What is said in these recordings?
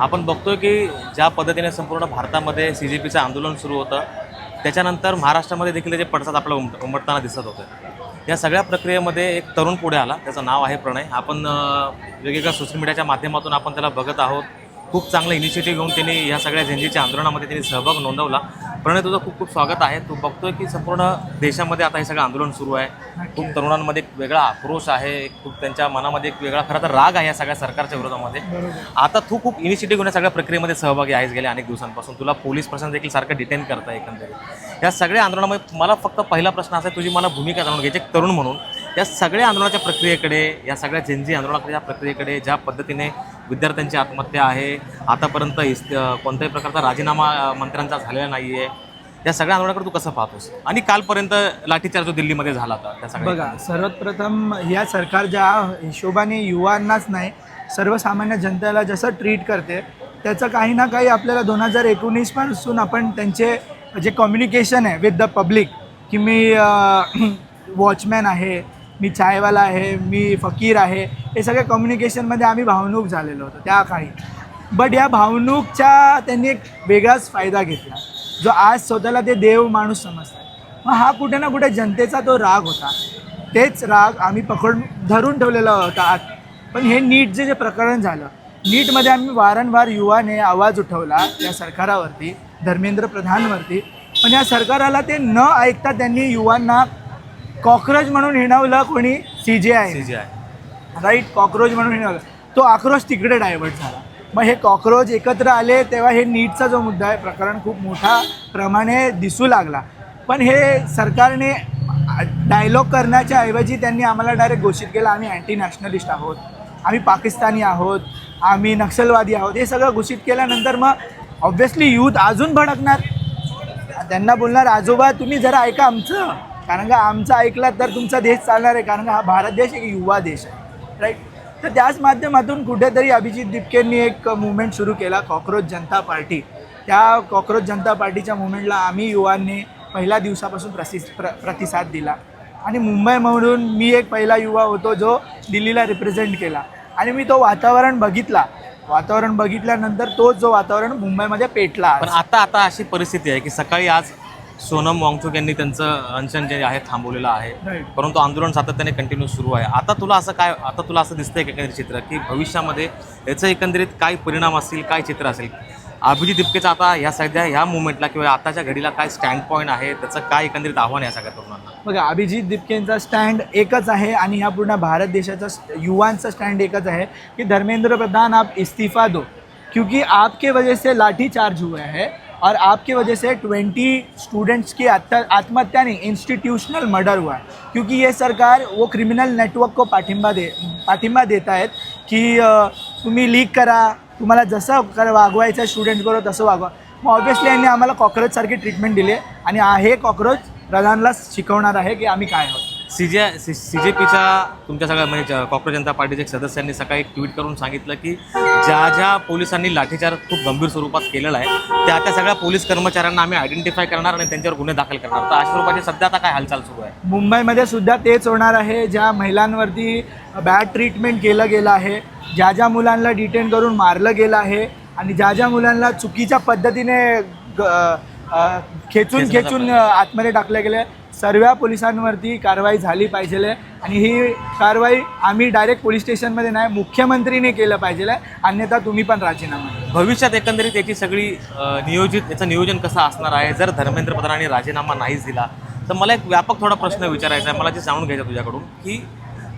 आपण बघतोय की ज्या पद्धतीने संपूर्ण भारतामध्ये CJPचं आंदोलन सुरू होतं, त्याच्यानंतर महाराष्ट्रामध्ये देखील त्याचे पडसाद आपल्याला उमटताना दिसत होते। या सगळ्या प्रक्रियेमध्ये एक तरुण पुढे आला, त्याचं नाव आहे प्रणय। आपण वेगवेगळ्या सोशल मीडियाच्या माध्यमातून आपण त्याला बघत आहोत। खूप चांगलं इनिशिएटिव्ह घेऊन त्यांनी या सगळ्या झेंजीच्या आंदोलनामध्ये त्यांनी सहभाग नोंदवला। प्रणय, तुझं खूप खूप स्वागत आहे। तू बघतोय की संपूर्ण देशामध्ये आता हे सगळं आंदोलन सुरू आहे। खूप तरुणांमध्ये एक वेगळा आक्रोश आहे, खूप त्यांच्या मनामध्ये एक वेगळा खरं तर राग आहे या सगळ्या सरकारच्या विरोधामध्ये। आता तू खूप इनिशिएटिव्ह घेऊन या सगळ्या प्रक्रियेमध्ये सहभागी आहेस गेल्या अनेक दिवसांपासून। तुला पोलीस प्रशासन देखील सारखं डिटेन करताय एकंदरीत। या सगळ्या आंदोलनामध्ये मला फक्त पहिला प्रश्न असा आहे, तुझी मला भूमिका जाणून घ्यायची एक तरुण म्हणून। या सगळ्या आंदोलनाच्या प्रक्रियेकडे, या सगळ्या झेंजी आंदोलनाच्या प्रक्रियेकडे, ज्या पद्धतीने विद्यार्थ्यांची आत्महत्या आहे, आतापर्यंत कोणत्याही प्रकारचा राजीनामा मंत्र्यांचा झालेला नाही आहे, या सगळ्या आंदोलनाकडे तू कसं पाहतोस? आणि कालपर्यंत लाठीचार्ज जो दिल्लीमध्ये झाला होता त्या सगळ्या बघा, सर्वप्रथम या सरकार ज्या हिशोबाने युवांनाच नाही सर्वसामान्य जनतेला जसं ट्रीट करते त्याचं काही ना काही आपल्याला 2019 पासून आपण त्यांचे जे कम्युनिकेशन आहे विथ द पब्लिक की मी वॉचमॅन आहे, मी चायवाला आहे, मी फकीर आहे, हे सगळे कम्युनिकेशनमध्ये आम्ही भावणूक झालेलो होतो त्या काळी। बट या भावणूकचा त्यांनी एक वेगळाच फायदा घेतला, जो आज स्वतःला ते देव माणूस समजतात। मग हा कुठे ना कुठे जनतेचा तो राग होता, तेच राग आम्ही धरून ठेवलेला होता आत। पण हे नीटचे जे प्रकरण झालं, नीटमध्ये आम्ही वारंवार युवाने आवाज उठवला या सरकारावरती, धर्मेंद्र प्रधानवरती, पण या सरकाराला ते न ऐकता त्यांनी युवांना कॉक्रोच म्हणून हिणवलं। कोणी? CJI राईट, कॉक्रोच म्हणून हिणवलं। तो आक्रोश तिकडे डायव्हर्ट झाला। मग हे कॉक्रोच एकत्र आले तेव्हा हे नीटचा जो मुद्दा आहे प्रकरण खूप मोठा प्रमाणे दिसू लागला। पण हे सरकारने डायलॉग करण्याच्या ऐवजी त्यांनी आम्हाला डायरेक्ट घोषित केलं, आम्ही अँटी नॅशनलिस्ट आहोत, आम्ही पाकिस्तानी आहोत, आम्ही नक्षलवादी आहोत। हे सगळं घोषित केल्यानंतर मग ऑब्व्हियसली यूथ अजून भडकणार, त्यांना बोलणार आजोबा तुम्ही जरा ऐका आमचं, कारण का आमचं ऐकलात तर तुमचा देश चालणार आहे, कारण का हा भारत देश एक युवा देश आहे, राईट। तर त्याच माध्यमातून कुठेतरी अभिजित दिपकेंनी एक मुवमेंट सुरू केला, कॉक्रोच जनता पार्टी। त्या कॉक्रोच जनता पार्टीच्या मुवमेंटला आम्ही युवांनी पहिल्या दिवसापासून प्रतिसाद दिला। आणि मुंबईमधून मी एक पहिला युवा होतो जो दिल्लीला रिप्रेझेंट केला, आणि मी तो वातावरण बघितल्यानंतर तोच जो वातावरण मुंबईमध्ये पेटला। पण आता अशी परिस्थिती आहे की सकाळी आज सोनम वांगचुक यांनी त्यांचं अनशन जे आहे थांबवलेलं आहे, परंतु आंदोलन सातत्याने कंटिन्यू सुरू आहे। आता तुला असं दिसतंय की एकंदरीत चित्र की भविष्यामध्ये याचं एकंदरीत काय परिणाम असतील, काय चित्र असेल? अभिजित दिपकेचा आता ह्या मुवमेंटला किंवा आताच्या घडीला काय स्टँड पॉईंट आहे, त्याचं काय एकंदरीत आव्हान आहे सगळ्या तरुणांना? बघा, अभिजित दिपकेंचा स्टँड एकच आहे आणि ह्या पूर्ण भारत देशाचा युवांचा स्टँड एकच आहे की धर्मेंद्र प्रधान आप इस्तीफा दो, क्योंकि आपके वजह से लाठी चार्ज हुआ है और आपकी वजह से 20 स्टूडेंट्स की आत्महत्या नहीं, इंस्टीट्यूशनल मर्डर हुआ है। क्योंकि ये सरकार वो क्रिमिनल नेटवर्क को पाठिंबा देता है की तुम्ही लीक करा, तुम्हाला जसं वागवायचं स्टुडंट्सबरोबर तसं वागवा। मग ऑब्व्हियसली यांनी आम्हाला कॉक्रोचसारखी ट्रीटमेंट दिली आहे, आणि हे कॉक्रोच प्रधानला शिकवणार आहे की आम्ही काय आहोत। CJPच्या तुमच्या सगळ्या म्हणजे कॉक्रोच जनता पार्टीच्या एक सदस्यांनी सकाळी एक ट्विट करून सांगितलं की ज्या पोलिसांनी लाठीचार्ज खूप गंभीर स्वरूपात केलेला आहे त्या सगळ्या पोलीस कर्मचाऱ्यांना आम्ही आयडेंटिफाय करणार आणि त्यांच्यावर गुन्हे दाखल करणार। तर अशा स्वरूपाची सध्या आता काय हालचाल सुरू आहे? मुंबईमध्ये सुद्धा तेच होणार आहे। ज्या महिलांवरती बॅड ट्रीटमेंट केलं गेलं आहे, ज्या मुलांना डिटेन करून मारलं गेलं आहे, आणि ज्या मुलांना चुकीच्या पद्धतीने खेचून आतमध्ये टाकलं गेलं, सर्व पोलिसांवरती कारवाई झाली पाहिजे। आणि ही कारवाई आम्ही डायरेक्ट पोलीस स्टेशनमध्ये नाही, मुख्यमंत्रीने केलं पाहिजे, अन्यथा तुम्ही पण राजीनामा द्या। भविष्यात एकंदरीत याची सगळी याचं नियोजन कसं असणार आहे? जर धर्मेंद्र प्रधानांनी राजीनामा नाहीच दिला तर मला एक व्यापक थोडा प्रश्न विचारायचा आहे, मला जे जाणून घ्यायचं तुझ्याकडून की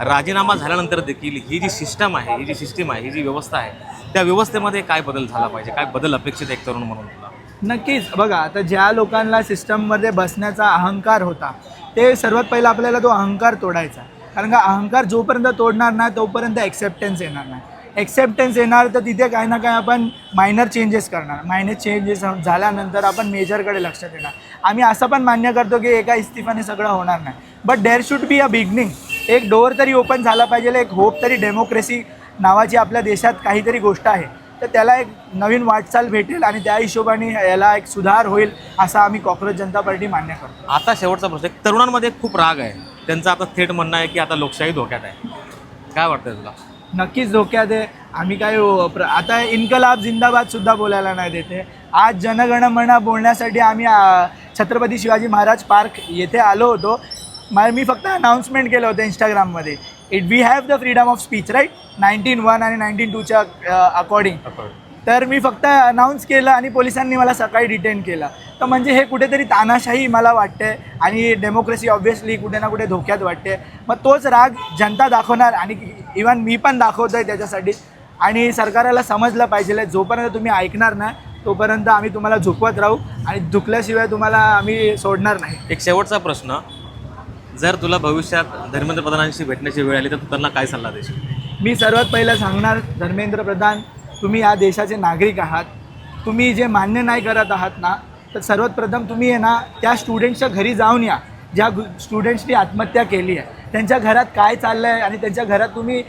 राजीनामा झाल्यानंतर देखील ही जी सिस्टीम आहे, ही जी व्यवस्था आहे, त्या व्यवस्थेमध्ये काय बदल झाला पाहिजे? काय बदल अपेक्षित एक तरुण म्हणून तुला? नक्कीच। बघा, आता ज्या लोकांना सिस्टममध्ये बसण्याचा अहंकार होता, ते सर्वात पहिला आपल्याला तो अहंकार तोडायचा, कारण का अहंकार जोपर्यंत तोडणार नाही तोपर्यंत ॲक्सेप्टन्स येणार नाही। ॲक्सेप्टन्स येणार तर तिथे काही ना काही आपण मायनर चेंजेस करणार, मायनर चेंजेस झाल्यानंतर आपण मेजरकडे लक्ष देणार। आम्ही असं पण मान्य करतो की एका इस्तीफाने सगळं होणार नाही, but there should be a beginning, एक डोअर तरी ओपन झाला पाहिजे, एक होप तरी। डेमोक्रेसी नावाची आपल्या देशात काहीतरी गोष्ट आहे, तर त्याला एक नवीन वाटचाल भेटेल आणि त्या हिशोबाने याला एक सुधार होईल असं आम्ही कॉक्रोच जनता पार्टी मान्य करतो। आता शेवटचा प्रश्न, तरुणांमध्ये खूप राग आहे, त्यांचं आता थेट म्हणणं आहे की आता लोकशाही धोक्यात आहे, काय वाटतंय तुला? नक्कीच धोक्यात आहे। आम्ही काय आता इन्कलाब जिंदाबाद सुद्धा बोलायला नाही देते. आज जनगणमन बोलण्यासाठी आम्ही छत्रपती शिवाजी महाराज पार्क येथे आलो होतो. मी फक्त अनाऊन्समेंट केलं होतं इंस्टाग्राममध्ये, we have the freedom of speech right 1901 आणि 1902च्या अकॉर्डिंग. तर मी फक्त अनाऊन्स केलं आणि पोलिसांनी मला सकाळी डिटेन केलं. तर म्हणजे हे कुठेतरी तानाशाही मला वाटते आणि डेमोक्रेसी ऑब्व्हियसली कुठे ना कुठे धोक्यात वाटते. मग तोच राग जनता दाखवणार आणि इवन मी पण दाखवतो आहे त्याच्यासाठी. आणि सरकारला समजलं पाहिजे जोपर्यंत तुम्ही ऐकणार नाही तोपर्यंत आम्ही तुम्हाला झुकवत राहू आणि झुकल्याशिवाय तुम्हाला आम्ही सोडणार नाही. एक शेवटचा प्रश्न, जर तुला भविष्यात धर्मेंद्र प्रधानांशी भेटण्याची वेळ आली तर तू त्यांना काय सल्ला देशील? मी सर्वात पहिलं सांगणार, धर्मेंद्र प्रधान तुम्ही या देशाचे नागरिक आहात. तुम्ही जे मान्य नाही करत आहात ना, तर सर्वात प्रथम तुम्ही आहे ना त्या स्टुडंट्सच्या घरी जाऊन या ज्या स्टुडंट्सनी आत्महत्या केली आहे. त्यांच्या घरात काय चाललं आहे आणि त्यांच्या घरात तुम्ही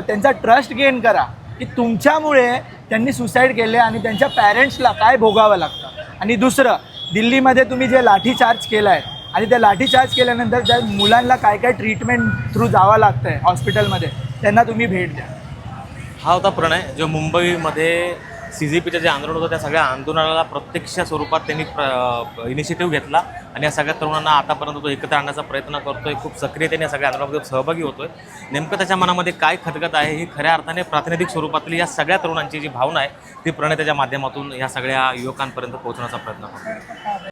त्यांचा ट्रस्ट गेन करा की तुमच्यामुळे त्यांनी सुसाईड केले आणि त्यांच्या पॅरेंट्सला काय भोगावं लागतं. आणि दुसरं, दिल्लीमध्ये तुम्ही जे लाठीचार्ज केला आहे आणि त्या लाठीचार्ज केल्यानंतर त्या मुलांना काय काय ट्रीटमेंट थ्रू जावं लागतं आहे हॉस्पिटलमध्ये, त्यांना तुम्ही भेट द्या. हा होता प्रणय, जो मुंबईमध्ये CJPचं जे आंदोलन होतं त्या सगळ्या आंदोलनाला प्रत्यक्ष स्वरूपात त्यांनी इनिशिएटिव्ह घेतला आणि या सगळ्या तरुणांना आतापर्यंत तो एकत्र आणण्याचा प्रयत्न करतोय. खूप सक्रियतेने या सगळ्या आंदोलनामध्ये सहभागी होतोय. नेमकं त्याच्या मनामध्ये काय खतखत आहे ही खऱ्या अर्थाने प्रातिनिधिक स्वरूपातली या सगळ्या तरुणांची जी भावना आहे ती प्रणय त्याच्या माध्यमातून या सगळ्या युवकांपर्यंत पोहोचण्याचा प्रयत्न करतो.